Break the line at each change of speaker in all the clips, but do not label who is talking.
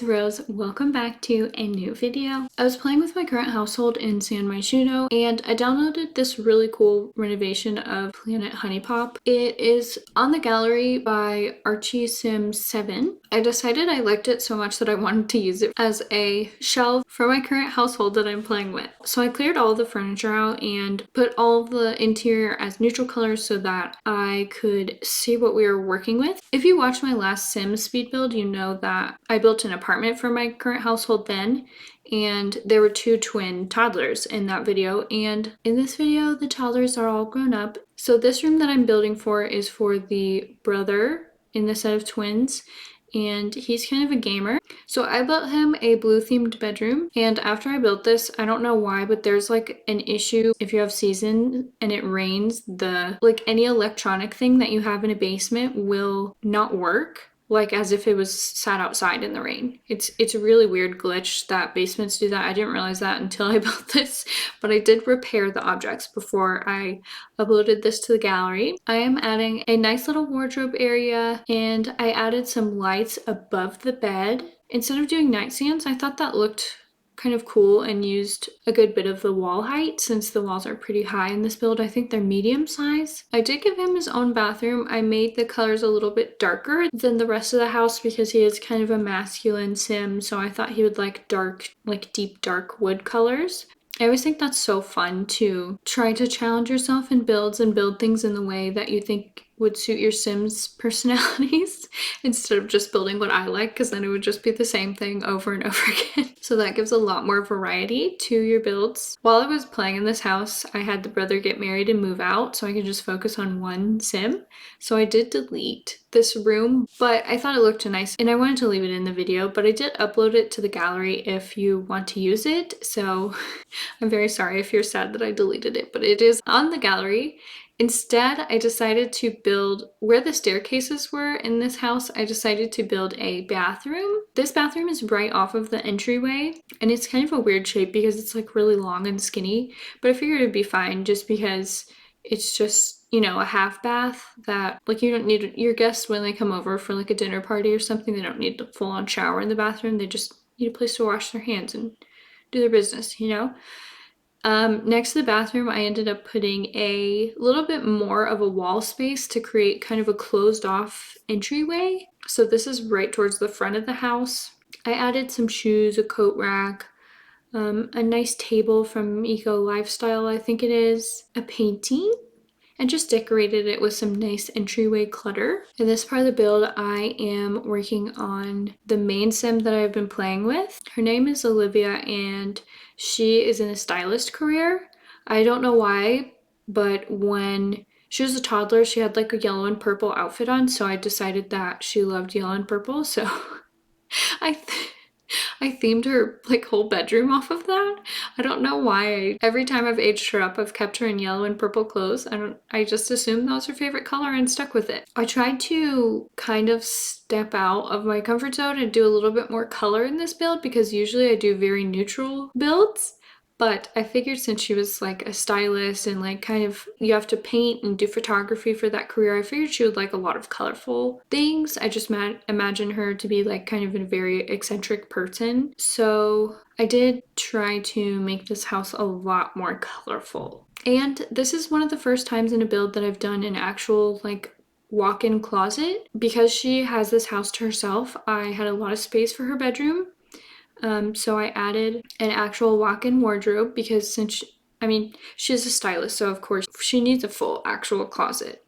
it's Rose. Welcome back to a new video. I was playing with my current household in San Myshuno and I downloaded this really cool renovation of Planet Honey Pop. It is on the gallery by Archie Sim 7. I decided I liked it so much that I wanted to use it as a shelf for my current household that I'm playing with. So I cleared all the furniture out and put all the interior as neutral colors so that I could see what we were working with. If you watched my last Sims speed build, you know that I built an apartment for my current household then, and there were two twin toddlers in that video, and in this video the toddlers are all grown up. So this room that I'm building for is for the brother in the set of twins, and he's kind of a gamer. So I built him a blue themed bedroom, and after I built this, I don't know why, but there's like an issue if you have season and it rains, any electronic thing that you have in a basement will not work, like as if it was sat outside in the rain. It's a really weird glitch that basements do that. I didn't realize that until I built this, but I did repair the objects before I uploaded this to the gallery. I am adding a nice little wardrobe area, and I added some lights above the bed. Instead of doing nightstands, I thought that looked kind of cool and used a good bit of the wall height since the walls are pretty high in this build. I think they're medium size. I did give him his own bathroom. I made the colors a little bit darker than the rest of the house because he is kind of a masculine sim, so I thought he would like dark, like deep dark wood colors. I always think that's so fun to try to challenge yourself in builds and build things in the way that you think would suit your Sims personalities instead of just building what I like, because then it would just be the same thing over and over again. So that gives a lot more variety to your builds. While I was playing in this house, I had the brother get married and move out so I could just focus on one Sim. So I did delete this room, but I thought it looked nice and I wanted to leave it in the video, but I did upload it to the gallery if you want to use it. So I'm very sorry if you're sad that I deleted it, but it is on the gallery. Instead, I decided to build where the staircases were in this house. I decided to build a bathroom. This bathroom is right off of the entryway, and it's kind of a weird shape because it's like really long and skinny, but I figured it'd be fine just because it's just, you know, a half bath that like you don't need your guests when they come over for like a dinner party or something. They don't need a full-on shower in the bathroom. They just need a place to wash their hands and do their business, you know? Next to the bathroom, I ended up putting a little bit more of a wall space to create kind of a closed off entryway. So this is right towards the front of the house. I added some shoes, a coat rack, a nice table from Eco Lifestyle, I think it is, a painting, and just decorated it with some nice entryway clutter. In this part of the build, I am working on the main sim that I've been playing with. Her name is Olivia and she is in a stylist career. I don't know why, but when she was a toddler, she had like a yellow and purple outfit on, so I decided that she loved yellow and purple, so I I themed her like whole bedroom off of that. I don't know why. Every time I've aged her up, I've kept her in yellow and purple clothes. I just assumed that was her favorite color and stuck with it. I tried to kind of step out of my comfort zone and do a little bit more color in this build because usually I do very neutral builds. But I figured since she was like a stylist and like kind of you have to paint and do photography for that career, I figured she would like a lot of colorful things. I just imagine her to be like kind of a very eccentric person. So I did try to make this house a lot more colorful. And this is one of the first times in a build that I've done an actual like walk-in closet. Because she has this house to herself, I had a lot of space for her bedroom. So I added an actual walk-in wardrobe because she's a stylist, so of course she needs a full actual closet.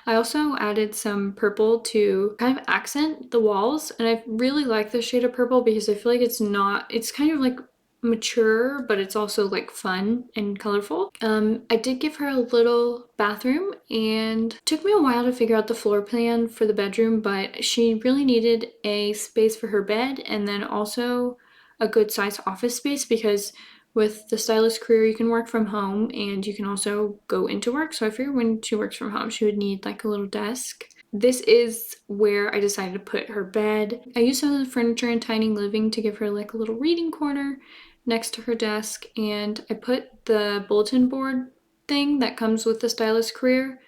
I also added some purple to kind of accent the walls, and I really like this shade of purple because I feel like it's kind of like mature, but it's also like fun and colorful. I did give her a little bathroom and it took me a while to figure out the floor plan for the bedroom, but she really needed a space for her bed and then also a good size office space because with the stylist career you can work from home and you can also go into work. So I figured when she works from home she would need like a little desk. This is where I decided to put her bed. I used some of the furniture in Tiny Living to give her like a little reading corner next to her desk, and I put the bulletin board thing that comes with the stylist career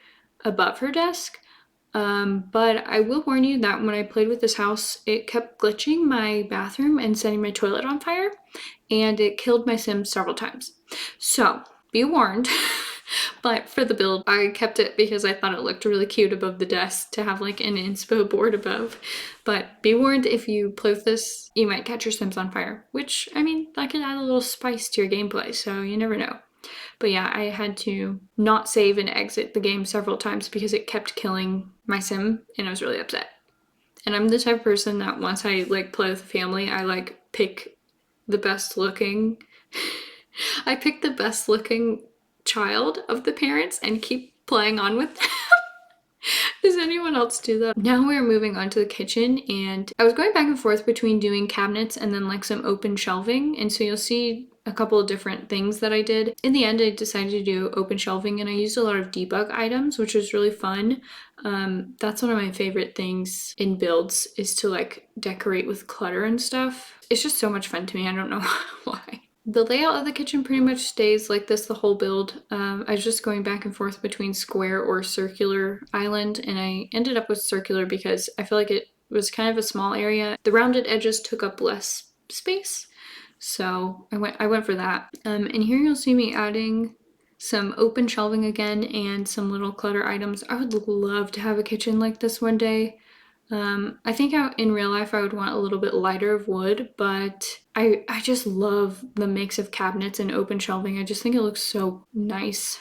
above her desk. But I will warn you that when I played with this house, it kept glitching my bathroom and setting my toilet on fire, and it killed my Sims several times. So be warned. But for the build, I kept it because I thought it looked really cute above the desk to have like an inspo board above. But be warned, if you play with this, you might catch your Sims on fire, which, I mean, that could add a little spice to your gameplay, so you never know. But yeah, I had to not save and exit the game several times because it kept killing my Sim, and I was really upset. And I'm the type of person that once I like play with a family, I like pick the best looking I pick the best looking child of the parents and keep playing on with them. Does anyone else do that? Now we're moving on to the kitchen, and I was going back and forth between doing cabinets and then like some open shelving, and so you'll see a couple of different things that I did. In the end, I decided to do open shelving, and I used a lot of debug items, which was really fun. That's one of my favorite things in builds, is to like decorate with clutter and stuff. It's just so much fun to me. I don't know why. The layout of the kitchen pretty much stays like this the whole build. I was just going back and forth between square or circular island, and I ended up with circular because I feel like it was kind of a small area. The rounded edges took up less space, so I went for that. And here you'll see me adding some open shelving again and some little clutter items. I would love to have a kitchen like this one day. I think in real life I would want a little bit lighter of wood, but I just love the mix of cabinets and open shelving. I just think it looks so nice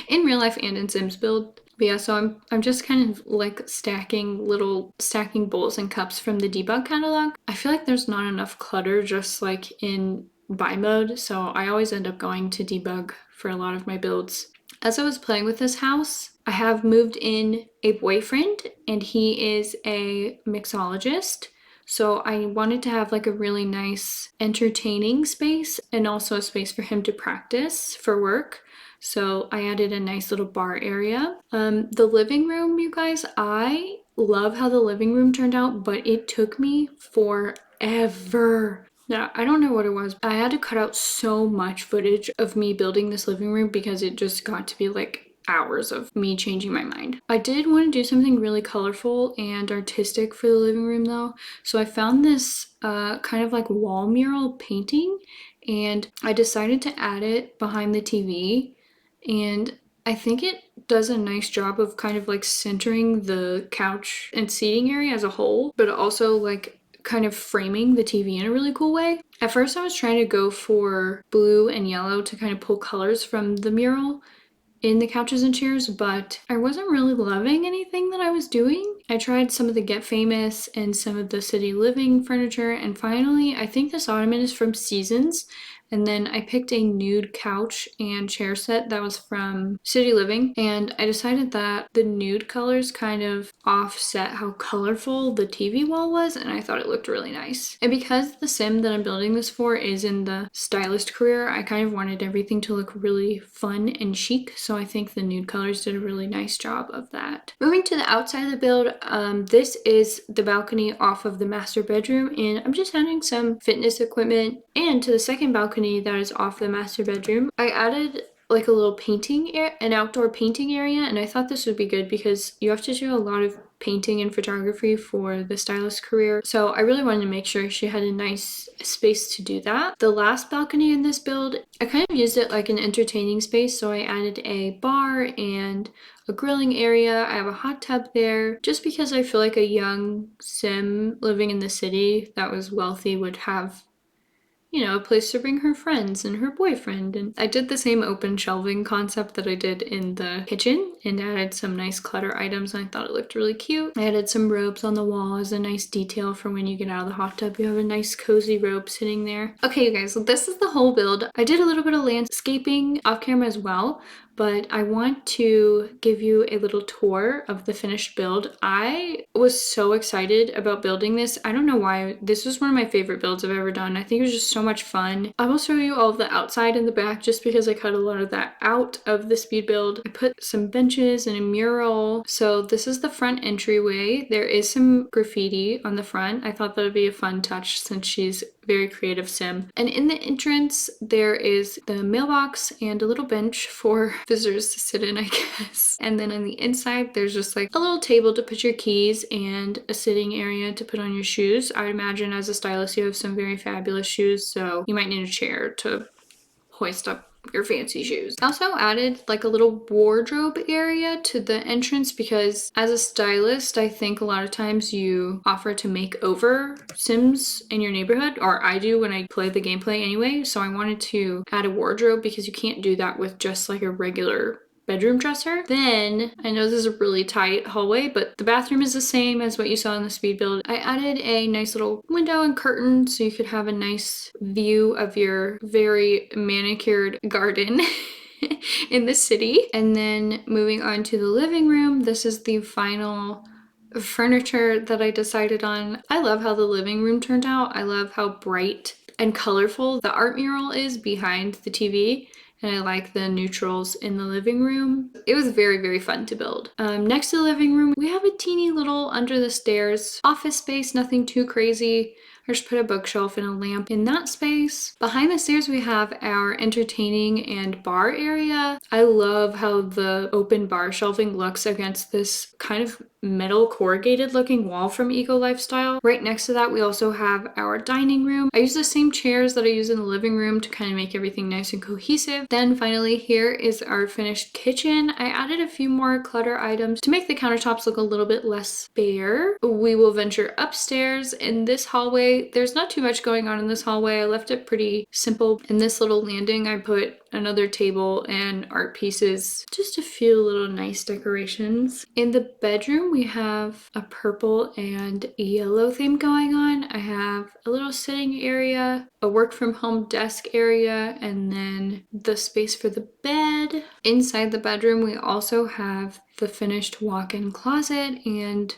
in real life and in Sims build. But yeah, so I'm just kind of like stacking bowls and cups from the debug catalog. I feel like there's not enough clutter just like in buy mode, so I always end up going to debug for a lot of my builds. As I was playing with this house, I have moved in a boyfriend, and he is a mixologist. So I wanted to have like a really nice entertaining space and also a space for him to practice for work. So I added a nice little bar area. The living room, you guys, I love how the living room turned out, but it took me forever. Yeah, I don't know what it was. I had to cut out so much footage of me building this living room because it just got to be like hours of me changing my mind. I did want to do something really colorful and artistic for the living room though. So I found this kind of like wall mural painting, and I decided to add it behind the TV, and I think it does a nice job of kind of like centering the couch and seating area as a whole, but also like kind of framing the TV in a really cool way. At first I was trying to go for blue and yellow to kind of pull colors from the mural in the couches and chairs, but I wasn't really loving anything that I was doing. I tried some of the Get Famous and some of the City Living furniture, and finally I think this ottoman is from Seasons. And then I picked a nude couch and chair set that was from City Living, and I decided that the nude colors kind of offset how colorful the TV wall was, and I thought it looked really nice. And because the sim that I'm building this for is in the stylist career, I kind of wanted everything to look really fun and chic, so I think the nude colors did a really nice job of that. Moving to the outside of the build, this is the balcony off of the master bedroom, and I'm just adding some fitness equipment. And to the second balcony that is off the master bedroom, I added like a little an outdoor painting area, and I thought this would be good because you have to do a lot of painting and photography for the stylist career, so I really wanted to make sure she had a nice space to do that. The last balcony in this build, I kind of used it like an entertaining space, so I added a bar and a grilling area. I have a hot tub there just because I feel like a young sim living in the city that was wealthy would have, you know, a place to bring her friends and her boyfriend. And I did the same open shelving concept that I did in the kitchen and added some nice clutter items, and I thought it looked really cute. I added some robes on the wall as a nice detail for when you get out of the hot tub. You have a nice cozy robe sitting there. Okay, you guys, so this is the whole build. I did a little bit of landscaping off camera as well, but I want to give you a little tour of the finished build. I was so excited about building this. I don't know why. This was one of my favorite builds I've ever done. I think it was just so much fun. I will show you all of the outside and the back just because I cut a lot of that out of the speed build. I put some benches and a mural. So this is the front entryway. There is some graffiti on the front. I thought that would be a fun touch since she's very creative sim. And in the entrance there is the mailbox and a little bench for visitors to sit in, I guess. And then on the inside, there's just like a little table to put your keys and a sitting area to put on your shoes. I would imagine as a stylist, you have some very fabulous shoes, so you might need a chair to hoist up your fancy shoes. I also added like a little wardrobe area to the entrance because as a stylist, I think a lot of times you offer to make over Sims in your neighborhood, or I do when I play the gameplay anyway. So I wanted to add a wardrobe because you can't do that with just like a regular bedroom dresser. Then, I know this is a really tight hallway, but the bathroom is the same as what you saw in the speed build. I added a nice little window and curtain so you could have a nice view of your very manicured garden in the city. And then moving on to the living room, this is the final furniture that I decided on. I love how the living room turned out. I love how bright and colorful the art mural is behind the TV. And I like the neutrals in the living room. It was very, very fun to build. Next to the living room, we have a teeny little under the stairs office space, nothing too crazy. I just put a bookshelf and a lamp in that space. Behind the stairs, we have our entertaining and bar area. I love how the open bar shelving looks against this kind of metal corrugated looking wall from Eco Lifestyle. Right next to that, we also have our dining room. I use the same chairs that I use in the living room to kind of make everything nice and cohesive. Then finally, here is our finished kitchen. I added a few more clutter items to make the countertops look a little bit less bare. We will venture upstairs. In this hallway, there's not too much going on in this hallway. I left it pretty simple. In this little landing, I put another table and art pieces, just a few little nice decorations. In the bedroom, we have a purple and yellow theme going on. I have a little sitting area, a work from home desk area, and then the space for the bed. Inside the bedroom, we also have the finished walk-in closet and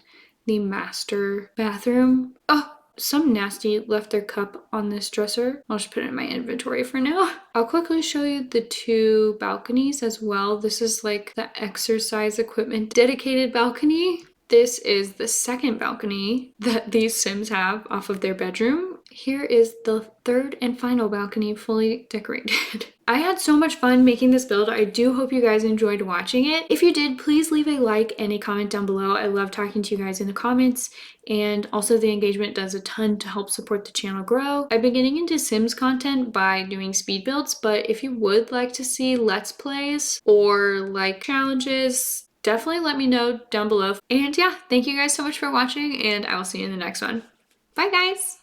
the master bathroom. Oh, some nasty left their cup on this dresser. I'll just put it in my inventory for now. I'll quickly show you the two balconies as well. This is like the exercise equipment dedicated balcony. This is the second balcony that these Sims have off of their bedroom. Here is the third and final balcony fully decorated. I had so much fun making this build. I do hope you guys enjoyed watching it. If you did, please leave a like and a comment down below. I love talking to you guys in the comments, and also the engagement does a ton to help support the channel grow. I've been getting into Sims content by doing speed builds, but if you would like to see Let's Plays or like challenges, definitely let me know down below. And yeah, thank you guys so much for watching, and I will see you in the next one. Bye guys!